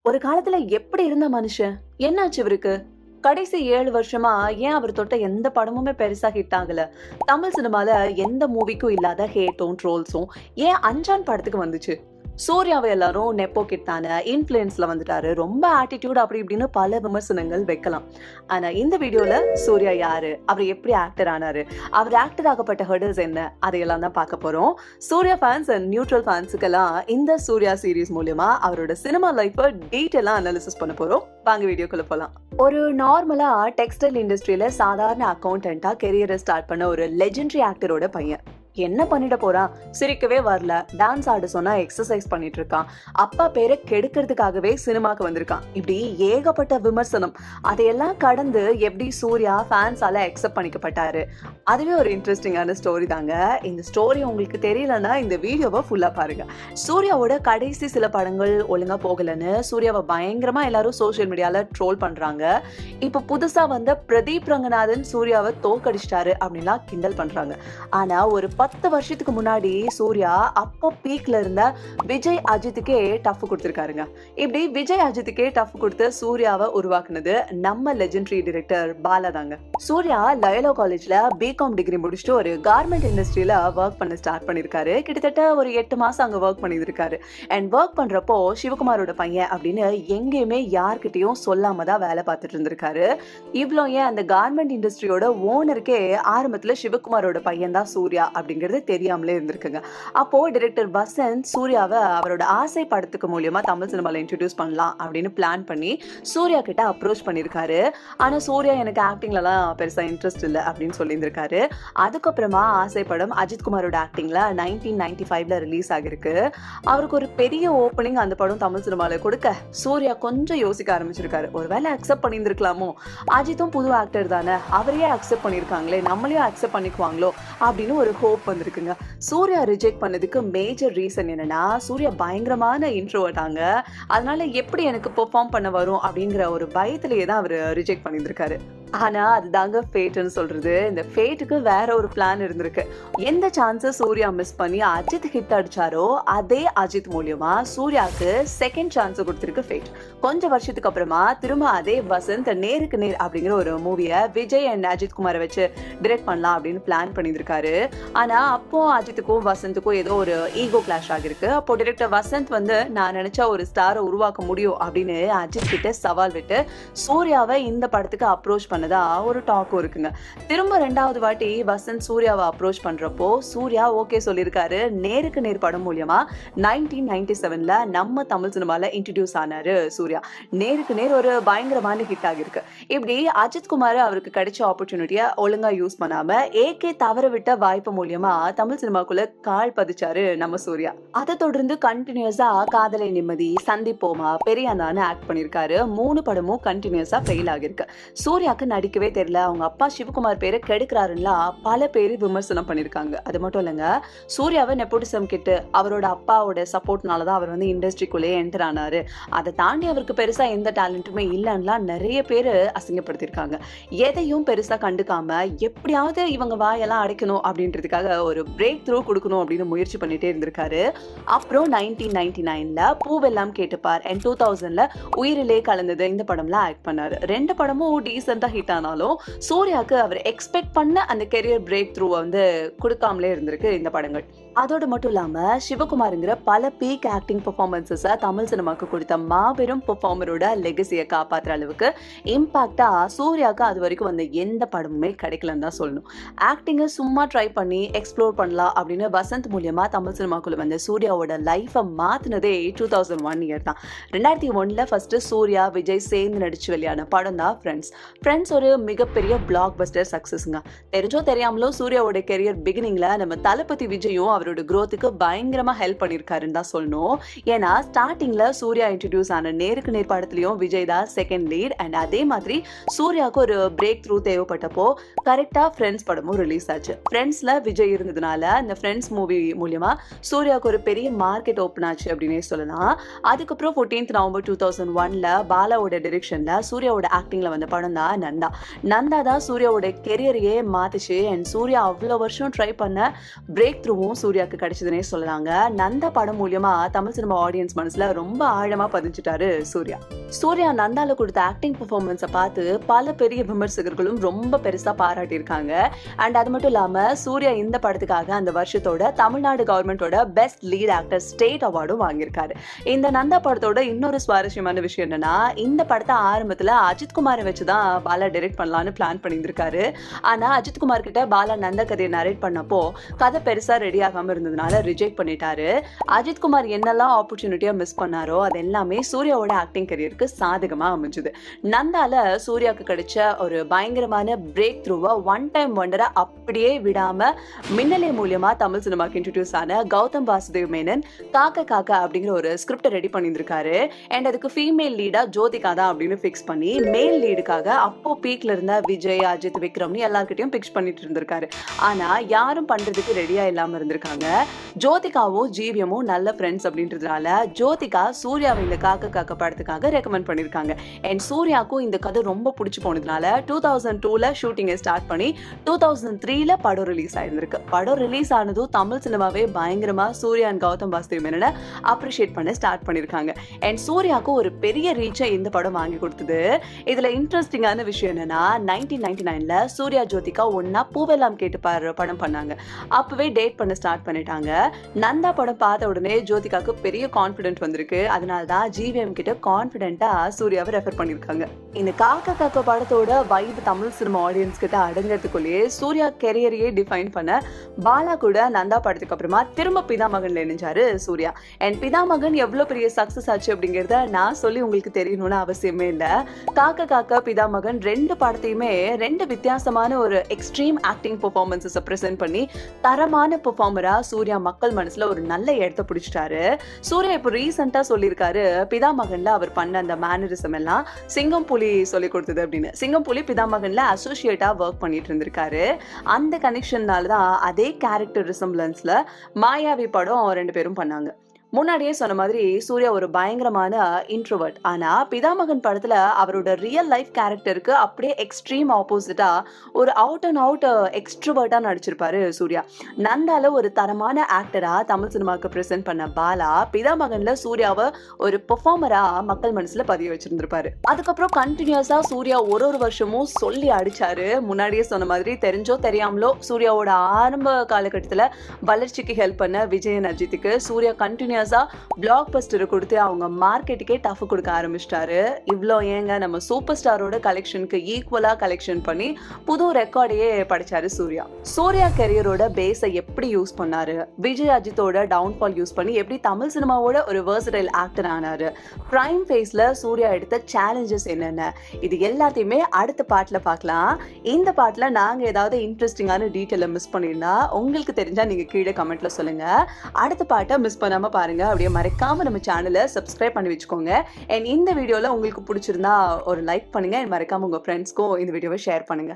ஒரு காலத்துல எப்படி இருந்த மனுஷன் என்னாச்சு இவருக்கு? கடைசி 7 வருஷமா ஏன் அவர் தொட்ட எந்த படமுமே பெருசா ஹிட் ஆகல? தமிழ் சினிமால எந்த மூவிக்கும் இல்லாத ஹேட்டும் ட்ரோல்ஸும் ஏன் அஞ்சான் படத்துக்கு வந்துச்சு? சூர்யாவை எல்லாரும் நெப்போ கிட்டான இன்ஃபுளுன்ஸ்ல வந்துட்டாரு, ரொம்ப ஆட்டிடியூட் அப்படி இப்படின்னு பல விமர்சனங்கள் வைக்கலாம். ஆனா இந்த வீடியோல சூர்யா யாரு, அவர் எப்படி ஆக்டர் ஆனாரு, அவர் ஆக்டர் ஆகப்பட்ட ஹர்டல்ஸ் என்ன, அதையெல்லாம் தான் பார்க்க போறோம். சூர்யா ஃபேன்ஸ் அண்ட் நியூட்ரல் ஃபேன்ஸுக்கெல்லாம் இந்த சூர்யா சீரீஸ் மூலியமா அவரோட சினிமா லைஃபை டீட்டெயிலா அனாலிசிஸ் பண்ண போறோம். வாங்க வீடியோக்குள்ள போலாம். ஒரு நார்மலா டெக்ஸ்டைல் இண்டஸ்ட்ரியில சாதாரண அக்கௌண்டன்டா கெரியரை ஸ்டார்ட் பண்ண ஒரு லெஜெண்டரி ஆக்டரோட பையன் என்ன பண்ணிட போறான்? சிரிக்கவே வரல, டான்ஸ் ஆட சொன்னா எக்ஸசைஸ் பண்ணிட்டு இருக்கான், அப்பா பேரை கெடுக்கிறதுக்காகவே சினிமாக்கு வந்திருக்கான், இப்படி ஏகப்பட்ட விமர்சனம். அதையெல்லாம் கடந்து எப்படி சூர்யா ஃபேன்ஸால அக்செப்ட் பண்ணிக்கப்பட்டாரு, அதுவே ஒரு இன்ட்ரெஸ்டிங்கான ஸ்டோரி தாங்க. இந்த ஸ்டோரி உங்களுக்கு தெரியலன்னா இந்த வீடியோவை ஃபுல்லா பாருங்க. சூர்யாவோட கடைசி சில படங்கள் ஒழுங்கா போகலன்னு சூர்யாவை பயங்கரமா எல்லாரும் சோசியல் மீடியால ட்ரோல் பண்றாங்க. இப்ப புதுசா வந்த பிரதீப் ரங்கநாதன் சூர்யாவை தோக்கடிச்சிட்டாரு அப்படின்லாம் கிண்டல் பண்றாங்க. ஆனா ஒரு 10 வருஷத்துக்கு முன்னாடி சூர்யா அப்போ பீக்ல இருந்த விஜய் அஜித்துக்கே டஃப் கொடுத்திருக்காருங்க. இப்படி விஜய் அஜித்துக்கே டஃப் கொடுத்து சூர்யாவை உருவாக்குனது நம்ம லெஜெண்டரி டைரக்டர் பாலா தாங்க. சூர்யா லயோலா காலேஜ்ல பிகாம் டிகிரி முடிச்சுட்டு ஒரு கார்மெண்ட் இண்டஸ்ட்ரியில ஒர்க் பண்ண ஸ்டார்ட் பண்ணிருக்காரு. கிட்டத்தட்ட ஒரு 8 மாசம் அங்க ஒர்க் பண்ணிருக்காரு. அண்ட் ஒர்க் பண்றப்போ சிவகுமாரோட பையன் அப்படின்னு எங்கேயுமே யார்கிட்டயும் சொல்லாம தான் வேலை பார்த்துட்டு இருந்திருக்காரு. இவ்வளோ ஏன் அந்த கார்மெண்ட் இண்டஸ்ட்ரியோட ஓனருக்கே ஆரம்பத்துல சிவகுமாரோட பையன் தான் சூர்யா அப்படிங்கிறது தெரியாமலே இருந்திருக்குங்க. அப்போ டைரக்டர் வசந்த் சூர்யாவை அவரோட ஆசை படத்துக்கு மூலியமா தமிழ் சினிமால இன்ட்ரோடியூஸ் பண்ணலாம் அப்படின்னு பிளான் பண்ணி சூர்யா கிட்ட அப்ரோச் பண்ணிருக்காரு. ஆனா சூர்யா எனக்கு ஆக்டிங்லாம் பெருசா இன்ட்ரெஸ்ட் இல்லை அப்படின்னு சொல்லியிருந்திருக்காரு. அதுக்கப்புறமா ஆசை படம் அஜித் குமாரோட ஆக்டிங்ல 1995ல ரிலீஸ் ஆகிருக்கு. அவருக்கு ஒரு பெரிய ஓப்பனிங் அந்த படம் தமிழ் சினிமால கொடுக்க சூர்யா கொஞ்சம் யோசிக்க ஆரம்பிச்சிருக்காரு. ஒருவேளை அக்செப்ட் பண்ணியிருந்திருக்கலாமோ, அஜித்தும் புது ஆக்டர் தானே, அவரையே அக்செப்ட் பண்ணிருக்காங்களே, நம்மளையும் அக்செப்ட் பண்ணிக்குவாங்களோ அப்படின்னு ஒரு ஹோப் வந்திருக்குங்க. சூர்யா ரிஜெக்ட் பண்ணதுக்கு மேஜர் ரீசன் என்னன்னா, சூர்யா பயங்கரமான இன்ட்ரோவர்ட் ஆங்க. அதனால எப்படி எனக்கு பெர்ஃபார்ம் பண்ண வரும் அப்படிங்கிற ஒரு பயத்திலேயே தான் அவர் ரிஜெக்ட் பண்ணியிருந்திருக்காரு. ஆனா அதுதாங்க ஃபேட்னு சொல்றது. இந்த ஃபேட்டுக்கு வேற ஒரு பிளான் இருந்திருக்கு. எந்த சான்ஸை சூர்யா மிஸ் பண்ணி அஜித் ஹிட் அடிச்சாரோ அதே அஜித் மூலியமா சூர்யாவுக்கு செகண்ட் சான்ஸ் கொடுத்திருக்கு ஃபேட். கொஞ்சம் வருஷத்துக்கு அப்புறமா திரும்ப அதே வசந்த் நேருக்கு நேர் அப்படிங்கிற ஒரு மூவியை விஜய் அண்ட் அஜித் குமாரை வச்சு டிரெக்ட் பண்ணலாம் அப்படின்னு பிளான் பண்ணியிருக்காரு. ஆனா அப்போ அஜித்துக்கும் வசந்துக்கும் ஏதோ ஒரு ஈகோ கிளாஷ் ஆகிருக்கு. அப்போ டைரக்டர் வசந்த் நான் நினைச்சா ஒரு ஸ்டாரை உருவாக்க முடியும் அப்படின்னு அஜித் கிட்ட சவால் விட்டு சூர்யாவை இந்த படத்துக்கு அப்ரோச் பண்ணதா ஒரு டாக்கும் இருக்குங்க. திரும்ப 2வது வாட்டி வசந்த் சூர்யாவை அப்ரோச் பண்றப்போ சூர்யா ஓகே சொல்லியிருக்காரு. நேருக்கு நேர் படம் மூலியமா 1997ல நம்ம தமிழ் சினிமால இன்ட்ரோடியூஸ் ஆனாரு சூர்யா. நேருக்கு நேர் ஒரு பயங்கரமான ஹிட் ஆகிருக்கு. இப்படி அஜித் குமார் அவருக்கு கிடைச்ச ஆப்பர்ச்சுனிட்டியை ஒழுங்கா யூஸ் பண்ணாம ஏகே தவற விட்ட வாய்ப்பு மூலியமா தமிழ் சினிமாக்குள்ள கால் பதிச்சாரு நம்ம சூர்யா. அதை தொடர்ந்து கண்டினியூஸா காதலை நிம்மதி, சந்திப்போமா, பெரியானான்னு ஆக்ட் பண்ணிருக்காரு. 3 படமும் கண்டினியூஸா ஃபெயில் ஆகிருக்கு. சூர்யாக்கு நடிக்கவே தெரியல, அவங்க அப்பா சிவகுமார் பேரை கெடுக்கிறாருன்னா பல பேர் விமர்சனம் பண்ணிருக்காங்க. அது மட்டும் இல்லைங்க, சூர்யாவை நெப்போட்டிசம் கிட்டு அவரோட அப்பாவோட சப்போர்ட்னாலதான் அவர் இண்டஸ்ட்ரிக்குள்ளே என்டர் ஆனாரு. அதை தாண்டி அவருக்கு பெருசா எந்த டேலண்ட்டுமே இல்லைன்னா நிறைய பேர் அசிங்கப்படுத்திருக்காங்க. எதையும் பெருசா கண்டுக்காம எப்படியாவது இவங்க வாயெல்லாம் அடைக்கணும் அப்படின்றதுக்காக ஒரு பிரேக் த்ரூ கொடுக்கணும் அப்படின்னு முயற்சி பண்ணிட்டே இருந்திருக்காரு. அப்புறம் 1999ல பூவெல்லாம் கேட்டுப்பார் அண்ட் 2000ல உயிரிலே கலந்தது இந்த படம்ல ஆக்ட் பண்ணாரு. 2 படமும் டீசெண்டா ஹிட் ஆனாலும் சூர்யாவுக்கு அவர் எக்ஸ்பெக்ட் பண்ண அந்த கெரியர் பிரேக் த்ரூவை கொடுக்காமலே இருந்திருக்கு இந்த படங்கள். அதோடு மட்டும் இல்லாம சிவகுமாருங்கிற பல பீக் ஆக்டிங் பெர்ஃபார்மன்ஸஸை தமிழ் சினிமாக்கு கொடுத்த மாபெரும் பெர்ஃபார்மரோட லெகசியை காப்பாற்றுற அளவுக்கு இம்பாக்டா சூர்யாவுக்கு அது வரைக்கும் வந்த எந்த படமுமே கிடைக்கலன்னு தான் சொல்லணும். ஆக்டிங்கை சும்மா ட்ரை பண்ணி எக்ஸ்ப்ளோர் பண்ணலாம் அப்படின்னு வசந்த் மூலியமா தமிழ் சினிமாக்குள்ள வந்த சூர்யாவோட லைஃபை மாத்தினதே 2001 இயர் தான். 2001ல ஃபர்ஸ்ட் சூர்யா விஜய் சேர்ந்து நடிச்சு வெளியான படம் தான் ஃப்ரெண்ட்ஸ். ஒரு மிகப்பெரிய பிளாக் பஸ்டர் சக்சஸ்ங்க. தெரிஞ்சோ தெரியாமலோ சூர்யாவோட கெரியர் பிகினிங்ல நம்ம தளபதி விஜயும் அவரோட growthக்கு பயங்கரமா ஹெல்ப் பண்ணிருக்காருன்னு தான் சொல்லணும். ஏன்னா ஸ்டார்டிங்ல சூர்யா இன்ட்ரோடியூஸ் ஆன நேருக்கு நேர் படத்துலயும் விஜய் தான் செகண்ட் லீட். அண்ட் அதே மாதிரி சூர்யாவுக்கு ஒரு பிரேக் த்ரூ தேவைப்பட்டப்போ கரெக்டா ஃப்ரெண்ட்ஸ் படமும் ரிலீஸ் ஆச்சு. ஃப்ரெண்ட்ஸ்ல விஜய் இருந்ததுனால இந்த ஃப்ரெண்ட்ஸ் மூவி மூலியமா சூர்யாவுக்கு ஒரு பெரிய மார்க்கெட் ஓப்பன் ஆச்சு அப்படின்னே சொல்லலாம். அதுக்கப்புறம் 14th நவம்பர் 2001ல பாலாவோட டைரக்ஷன்ல சூர்யாவோட ஆக்டிங்ல வந்த படம் தான் நந்தா. நந்தா தான் சூர்யாவோட கெரியரையே மாத்துச்சு. அண்ட் சூர்யா அவ்வளோ வருஷம் ட்ரை பண்ண பிரேக் த்ரூவும் சூர்யாவுக்கு கிடைச்சதுன்னே சொல்லலாங்க. நந்தா படம் மூலியமா தமிழ் சினிமா ஆடியன்ஸ் மனசுல ரொம்ப ஆழமா பதிஞ்சுட்டாரு சூர்யா. சூர்யா நந்தால கொடுத்த ஆக்டிங் பெர்ஃபார்மன்ஸை பார்த்து பல பெரிய விமர்சகர்களும் ரொம்ப பெருசா பாராட்டியிருக்காங்க. அண்ட் அது மட்டும் இல்லாம சூர்யா இந்த படத்துக்காக அந்த வருஷத்தோட தமிழ்நாடு கவர்மெண்டோட பெஸ்ட் லீட் ஆக்டர் ஸ்டேட் அவார்டும் வாங்கியிருக்காரு. இந்த நந்தா படத்தோட இன்னொரு சுவாரஸ்யமான விஷயம் என்னன்னா, இந்த படத்தை ஆரம்பத்துல அஜித்குமாரை வச்சுதான் பாலா டைரக்ட் பண்ணலான்னு பிளான் பண்ணியிருந்திருக்காரு. ஆனா அஜித்குமார் கிட்ட பாலா நந்தா கதையை நரேட் பண்ணப்போ கதை பெருசா ரெடி ஆகாம இருந்ததுனால ரிஜெக்ட் பண்ணிட்டாரு. அஜித்குமார் என்னெல்லாம் ஆப்பர்ச்சுனிட்டியா மிஸ் பண்ணாரோ அது எல்லாமே சூர்யாவோட ஆக்டிங் கரியருக்கு சாதகமா அமைஞ்சது. நந்தால சூர்யாவுக்கு கிடைச்ச ஒரு பயங்கரமான பிரேக் த்ரூவா ஒன் டைம் வண்டரா அப்படியே விடாம மின்னலே மூலியமா தமிழ் சினிமாக்கு இன்ட்ரோடியூஸ் ஆன கௌதம் வாசுதேவ் மேனன் காக்க காக்க அப்படிங்கிற ஒரு ஸ்கிரிப்ட் ரெடி பண்ணியிருந்திருக்காரு. அண்ட் அதுக்கு ஃபீமேல் லீடா ஜோதிகா தான் அப்படின்னு பிக்ஸ் பண்ணி மேல் லீடுக்காக அப்போ பீக்ல இருந்த விஜய், அஜித், விக்ரம்னு எல்லார்கிட்டையும் பிக்ஸ் பண்ணிட்டு இருந்திருக்காரு. ஆனா யாரும் பண்றதுக்கு ரெடியா இல்லாம இருந்திருக்காங்க. ஜோதிகாவும் ஜீவியமும் நல்ல ஃப்ரெண்ட்ஸ் அப்படின்றதுனால ஜோதிகா சூர்யாவை இந்த காக்க காக்க படத்துக்காக ரெக்கமெண்ட் பண்ணிருக்காங்க. அண்ட் சூர்யாக்கும் இந்த கதை ரொம்ப பிடிச்சு போனதுனால 2002ல ஷூட்டிங்கை ஸ்டார்ட் பண்ணி 2003ல படம் ரிலீஸ் ஆயிருந்திருக்கு. படம் ரிலீஸ் ஆனதும் தமிழ் சினிமாவே பயங்கரமா சூர்யா அண்ட் கௌதம் வாசுதேவ் மேனனை அப்ரிஷியேட் பண்ண ஸ்டார்ட் பண்ணிருக்காங்க. அண்ட் சூர்யாக்கும் ஒரு பெரிய ரீச்சை இந்த படம் வாங்கி கொடுத்தது. இதுல இன்ட்ரெஸ்டிங்கான விஷயம் என்னன்னா, 1999ல சூர்யா ஜோதிகா ஒன்னா பூவெல்லாம் கேட்டு பாரு படம் பண்ணாங்க. அப்பவே டேட் பண்ண ஸ்டார்ட் பண்ணிட்டாங்க. நந்தா படம் பார்த்த உடனே ஜோதிகாக்கு பெரிய கான்பிடென்ட் வந்திருக்கு. அதனாலதான் ஜிவிஎம் கிட்ட கான்பிடென்ட்டா சூர்யாவை ரெஃபர் பண்ணிருக்காங்க. இந்த காக்க காக்க படத்தோட வைப் தமிழ் சினிமா ஆடியன்ஸ் கிட்ட அடங்கிறதுக்குள்ளேயே சூர்யா கெரியரையே டிஃபைன் பண்ண பாலா கூட நந்தா படத்துக்கு அப்புறமா திரும்ப பிதாமகன்ல இணைஞ்சாரு சூர்யா. அண்ட் பிதாமகன் எவ்வளவு பெரிய சக்சஸ் ஆச்சு அப்படிங்கறத நான் சொல்லி உங்களுக்கு தெரியணும்னு அவசியமே இல்ல. காக்க காக்க பிதாமகன் ரெண்டு படத்தையுமே ரெண்டு வித்தியாசமான ஒரு எக்ஸ்ட்ரீம் ஆக்டிங் பெர்ஃபார்மன்ஸஸ் பிரசென்ட் பண்ணி தரமான பெர்ஃபார்மரா சூர்யா மக்கள் மனசுல ஒரு நல்ல இடத்தை பிடிச்சிட்டாரு. சூர்யா இப்போ ரீசெண்டா சொல்லியிருக்காரு, பிதாமகன்ல அவர் பண்ண அந்த மேனரிசம் எல்லாம் சிங்கம் புலி சொல்லி கொடுத்தது அப்படின்னு. சிங்கம் புலி பிதாமகன்ல அசோசியேட்டா ஒர்க் பண்ணிட்டு இருந்திருக்காரு. அந்த கனெக்ஷன்னால தான் அதே கேரக்டர் ரிசம்பிளன்ஸ்ல மாயாவி படம் ரெண்டு பேரும் பண்ணாங்க. முன்னாடியே சொன்ன மாதிரி சூர்யா ஒரு பயங்கரமான இன்ட்ரோவர்ட். ஆனா பிதாமகன் படத்துல அவரோட ரியல் லைஃப் கேரக்டருக்கு அப்படியே எக்ஸ்ட்ரீம் ஆப்போசிட்டா ஒரு அவுட் அண்ட் அவுட் எக்ஸ்ட்ரோவர்ட்டா நடிச்சிருப்பாரு சூர்யா. நந்தால ஒரு தரமான ஆக்டரா தமிழ் சினிமாவுக்கு பிரசென்ட் பண்ண பாலா பிதாமகன்ல சூர்யாவை ஒரு பெர்ஃபார்மரா மக்கள் மனசுல பதிய வச்சிருந்திருப்பாரு. அதுக்கப்புறம் கண்டினியூஸா சூர்யா ஒரு வருஷமும் சொல்லி அடிச்சாரு. முன்னாடியே சொன்ன மாதிரி தெரிஞ்சோ தெரியாமலோ சூர்யாவோட ஆரம்ப காலகட்டத்துல வளர்ச்சிக்கு ஹெல்ப் பண்ண விஜயன், அஜித்துக்கு சூர்யா கண்டினியூ பிளாக் பஸ்டர் கொடுத்து அவங்க மார்க்கெட்டுக்கே டஃப் கொடுக்க ஆரம்பிச்சிட்டாரு. இவ்வளோ ஏங்க நம்ம சூப்பர் ஸ்டாரோட கலெக்ஷனுக்கு ஈக்குவலா கலெக்ஷன் பண்ணி புது ரெக்கார்டையே படிச்சாரு சூர்யா. சூர்யா கெரியரோட பேஸை எப்படி யூஸ் பண்ணாரு, விஜய் அஜித்தோட டவுன்ஃபால் யூஸ் பண்ணி எப்படி தமிழ் சினிமாவோட ஒரு வெர்சடைல் ஆக்டர் ஆனாரு, பிரைம் ஃபேஸ்ல சூர்யா எடுத்த சேலஞ்சஸ் என்னென்ன, இது எல்லாத்தையுமே அடுத்த பார்ட்ல பார்க்கலாம். இந்த பார்ட்ல நாங்க ஏதாவது இன்ட்ரெஸ்டிங்கான டீட்டெயில மிஸ் பண்ணிருந்தா உங்களுக்கு தெரிஞ்சா நீங்க கீழே கமெண்ட்ல சொல்லுங்க. அடுத்த பார்ட்டை மிஸ் பண்ணாம பாருங்க. அப்படியே மறக்காம நம்ம சேனலை சப்ஸ்கிரைப் பண்ணி வச்சுக்கோங்க. அண்ட் இந்த வீடியோல உங்களுக்கு பிடிச்சிருந்தா ஒரு லைக் பண்ணுங்க. மறக்காம உங்க ஃப்ரெண்ட்ஸ்க்கும் இந்த வீடியோவை ஷேர் பண்ணுங்க.